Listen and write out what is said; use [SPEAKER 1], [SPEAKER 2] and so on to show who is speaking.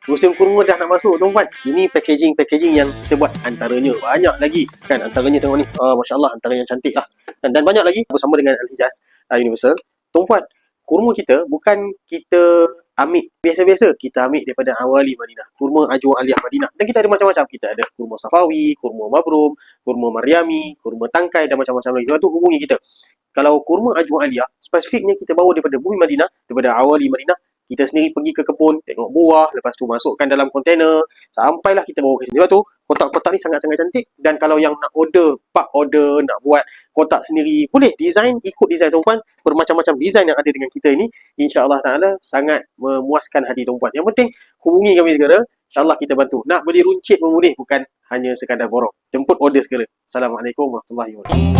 [SPEAKER 1] Musim kurma dah nak masuk tuan-tuan. Ini packaging yang kita buat antaranya. Banyak lagi kan. Antaranya tengok ni. Masya Allah, antara yang cantik lah. Dan banyak lagi bersama dengan Al-Hijaz Universal. Tuan-tuan, kurma kita bukan kita ambil biasa-biasa. Kita ambil daripada Awali Madinah. Kurma Ajwa Aliyah Madinah. Dan kita ada macam-macam. Kita ada kurma Safawi, kurma Mabrum, kurma Maryami, kurma Tangkai dan macam-macam lagi. Sebab tu hubungi kita. Kalau kurma Ajwa Aliyah, spesifiknya kita bawa daripada bumi Madinah, daripada Awali Madinah. Kita sendiri pergi ke kebun, tengok buah, lepas tu masukkan dalam kontainer, sampailah kita bawa ke sini. Sebab tu, kotak-kotak ni sangat-sangat cantik. Dan kalau yang nak order, bulk order, nak buat kotak sendiri, boleh design, ikut design tuan-tuan. Bermacam-macam design yang ada dengan kita ini, insya-Allah ta'ala sangat memuaskan hati tuan-tuan. Yang penting, hubungi kami segera. InsyaAllah kita bantu. Nak beli runcit pun boleh, bukan hanya sekadar borong. Jemput order segera. Assalamualaikum warahmatullahi wabarakatuh.